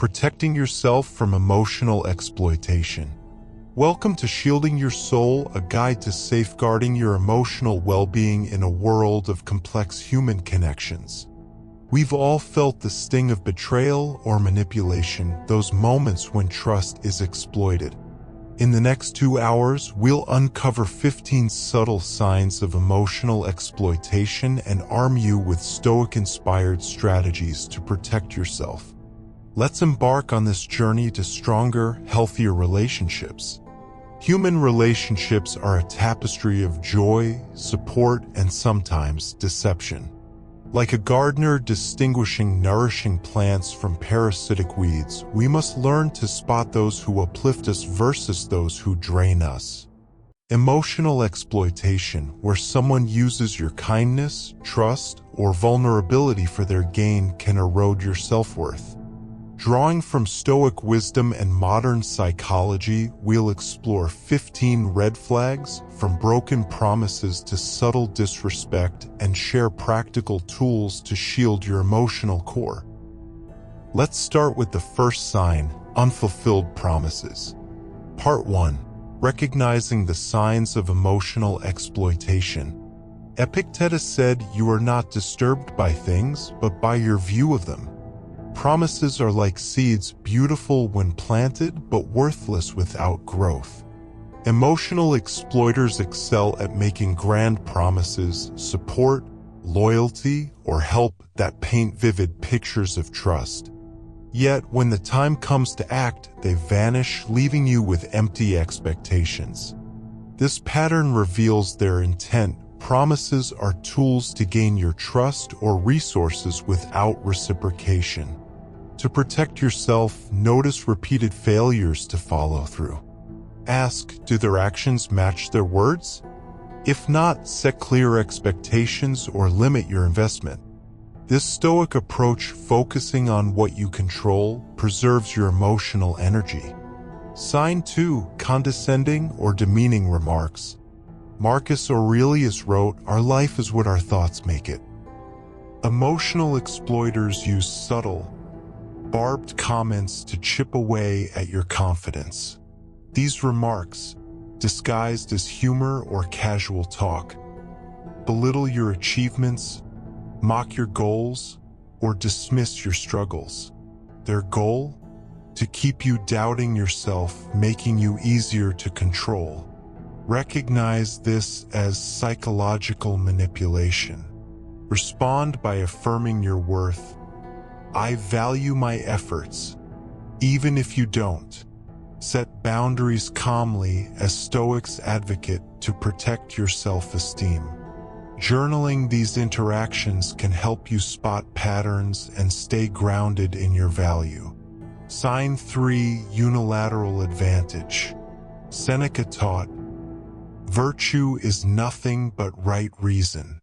protecting yourself from emotional exploitation. Welcome to Shielding Your Soul, a guide to safeguarding your emotional well-being in a world of complex human connections. We've all felt the sting of betrayal or manipulation, those moments when trust is exploited. In the next 2 hours, we'll uncover 15 subtle signs of emotional exploitation and arm you with Stoic-inspired strategies to protect yourself. Let's embark on this journey to stronger, healthier relationships. Human relationships are a tapestry of joy, support, and sometimes deception. Like a gardener distinguishing nourishing plants from parasitic weeds, we must learn to spot those who uplift us versus those who drain us. Emotional exploitation, where someone uses your kindness, trust, or vulnerability for their gain, can erode your self-worth. Drawing from Stoic wisdom and modern psychology, we'll explore 15 red flags, from broken promises to subtle disrespect, and share practical tools to shield your emotional core. Let's start with the first sign: unfulfilled promises. Part 1. Recognizing the signs of emotional exploitation. Epictetus said, "You are not disturbed by things, but by your view of them." Promises are like seeds, beautiful when planted, but worthless without growth. Emotional exploiters excel at making grand promises, support, loyalty, or help that paint vivid pictures of trust. Yet, when the time comes to act, they vanish, leaving you with empty expectations. This pattern reveals their intent. Promises are tools to gain your trust or resources without reciprocation. To protect yourself, notice repeated failures to follow through. Ask, do their actions match their words? If not, set clear expectations or limit your investment. This Stoic approach, focusing on what you control, preserves your emotional energy. Sign 2. Condescending or demeaning remarks. Marcus Aurelius wrote, "Our life is what our thoughts make it." Emotional exploiters use subtle, barbed comments to chip away at your confidence. These remarks, disguised as humor or casual talk, belittle your achievements, mock your goals, or dismiss your struggles. Their goal? To keep you doubting yourself, making you easier to control. Recognize this as psychological manipulation. Respond by affirming your worth. I value my efforts, even if you don't. Set boundaries calmly as Stoics advocate to protect your self-esteem. Journaling these interactions can help you spot patterns and stay grounded in your value. Sign 3. Unilateral advantage. Seneca taught, "Virtue is nothing but right reason."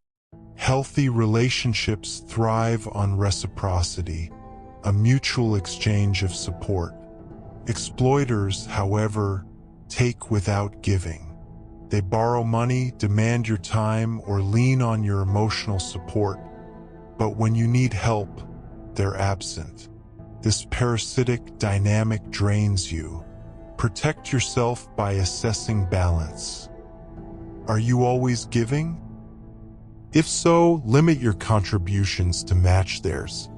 Healthy relationships thrive on reciprocity, a mutual exchange of support. Exploiters, however, take without giving. They borrow money, demand your time, or lean on your emotional support. But when you need help, they're absent. This parasitic dynamic drains you. Protect yourself by assessing balance. Are you always giving? If so, limit your contributions to match theirs.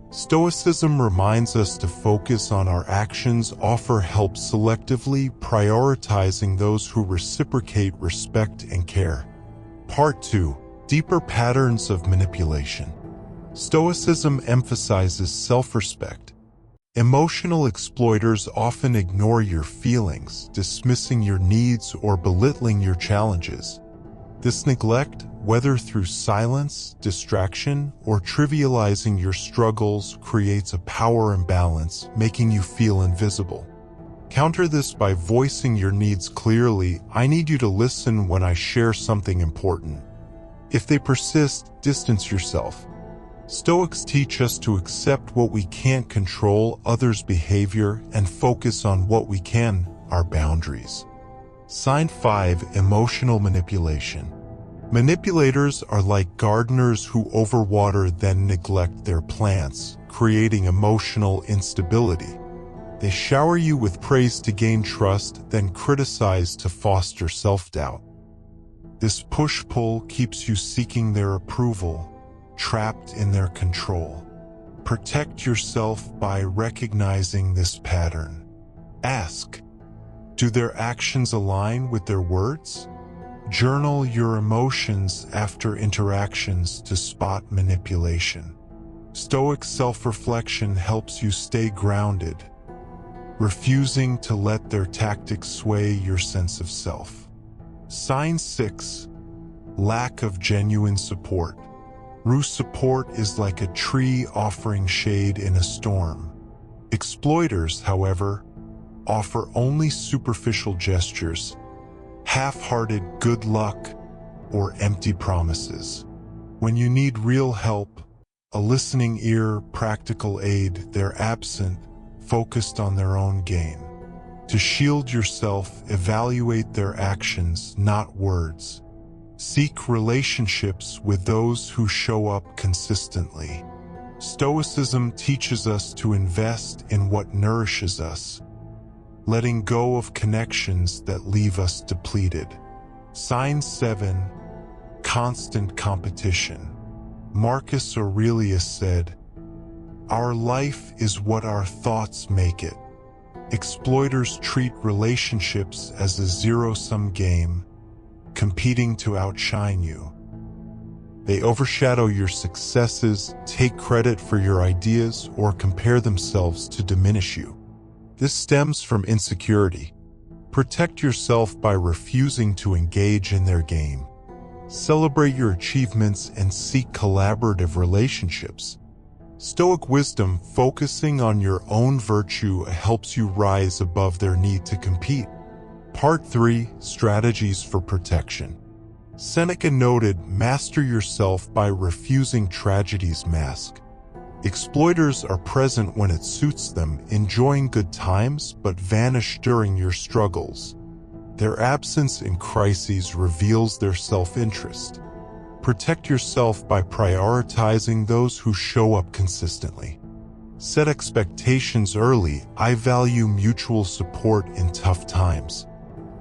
Stoicism reminds us to focus on our actions, offer help selectively, prioritizing those who reciprocate respect and care. Part 2. Deeper patterns of manipulation. Stoicism emphasizes self-respect. Emotional exploiters often ignore your feelings, dismissing your needs or belittling your challenges. This neglect, whether through silence, distraction, or trivializing your struggles, creates a power imbalance, making you feel invisible. Counter this by voicing your needs clearly. I need you to listen when I share something important. If they persist, distance yourself. Stoics teach us to accept what we can't control, others' behavior, and focus on what we can, our boundaries. Sign 5. Emotional manipulation. Manipulators are like gardeners who overwater then neglect their plants, creating emotional instability. They shower you with praise to gain trust, then criticize to foster self-doubt. This push-pull keeps you seeking their approval, trapped in their control. Protect yourself by recognizing this pattern. Ask, do their actions align with their words? Journal your emotions after interactions to spot manipulation. Stoic self-reflection helps you stay grounded, refusing to let their tactics sway your sense of self. Sign 6. Lack of genuine support. True support is like a tree offering shade in a storm. Exploiters, however, offer only superficial gestures, half-hearted good luck, or empty promises. When you need real help, a listening ear, practical aid, they're absent, focused on their own gain. To shield yourself, evaluate their actions, not words. Seek relationships with those who show up consistently. Stoicism teaches us to invest in what nourishes us, letting go of connections that leave us depleted. Sign 7. Constant competition. Marcus Aurelius said, "Our life is what our thoughts make it." Exploiters treat relationships as a zero-sum game, competing to outshine you. They overshadow your successes, take credit for your ideas, or compare themselves to diminish you. This stems from insecurity. Protect yourself by refusing to engage in their game. Celebrate your achievements and seek collaborative relationships. Stoic wisdom, focusing on your own virtue, helps you rise above their need to compete. Part 3. Strategies for protection. Seneca noted, "Master yourself by refusing tragedy's mask." Exploiters are present when it suits them, enjoying good times, but vanish during your struggles. Their absence in crises reveals their self-interest. Protect yourself by prioritizing those who show up consistently. Set expectations early. I value mutual support in tough times.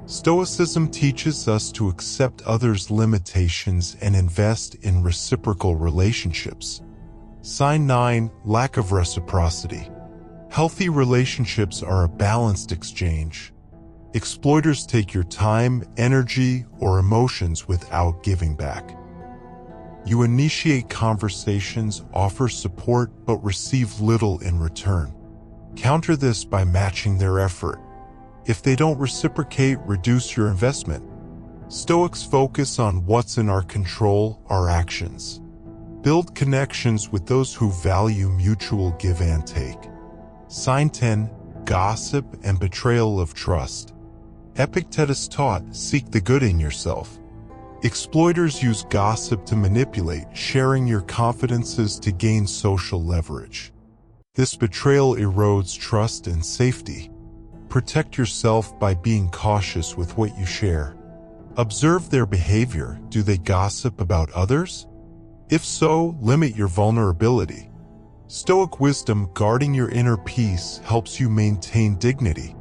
Stoicism teaches us to accept others' limitations and invest in reciprocal relationships. Sign 9. Lack of reciprocity. Healthy relationships are a balanced exchange. Exploiters take your time, energy, or emotions without giving back. You initiate conversations, offer support, but receive little in return. Counter this by matching their effort. If they don't reciprocate, reduce your investment. Stoics focus on what's in our control, our actions. Build connections with those who value mutual give and take. Sign 10. Gossip and betrayal of trust. Epictetus taught, "Seek the good in yourself." Exploiters use gossip to manipulate, sharing your confidences to gain social leverage. This betrayal erodes trust and safety. Protect yourself by being cautious with what you share. Observe their behavior. Do they gossip about others? If so, limit your vulnerability. Stoic wisdom, guarding your inner peace, helps you maintain dignity.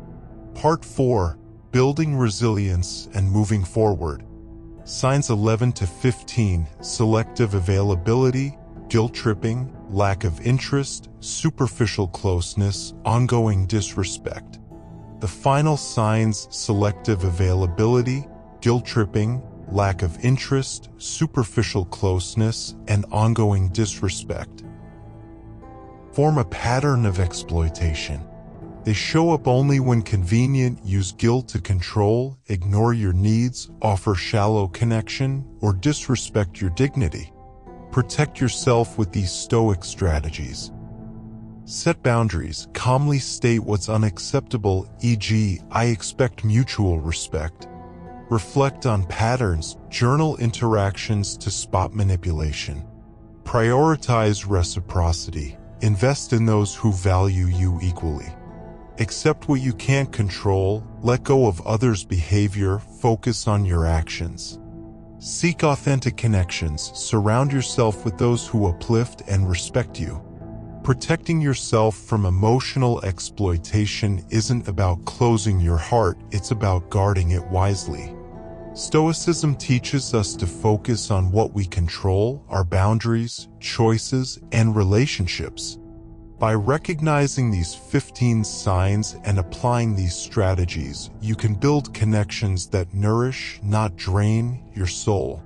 Part 4. Building resilience and moving forward. Signs 11 to 15. Selective availability, guilt-tripping, lack of interest, superficial closeness, ongoing disrespect. The final signs: selective availability, guilt-tripping, lack of interest, superficial closeness, and ongoing disrespect form a pattern of exploitation. They show up only when convenient, use guilt to control, ignore your needs, offer shallow connection, or disrespect your dignity. Protect yourself with these Stoic strategies. Set boundaries. Calmly state what's unacceptable, e.g., "I expect mutual respect." Reflect on patterns. Journal interactions to spot manipulation. Prioritize reciprocity. Invest in those who value you equally. Accept what you can't control. Let go of others' behavior. Focus on your actions. Seek authentic connections. Surround yourself with those who uplift and respect you. Protecting yourself from emotional exploitation isn't about closing your heart, it's about guarding it wisely. Stoicism teaches us to focus on what we control, our boundaries, choices, and relationships. By recognizing these 15 signs and applying these strategies, you can build connections that nourish, not drain, your soul.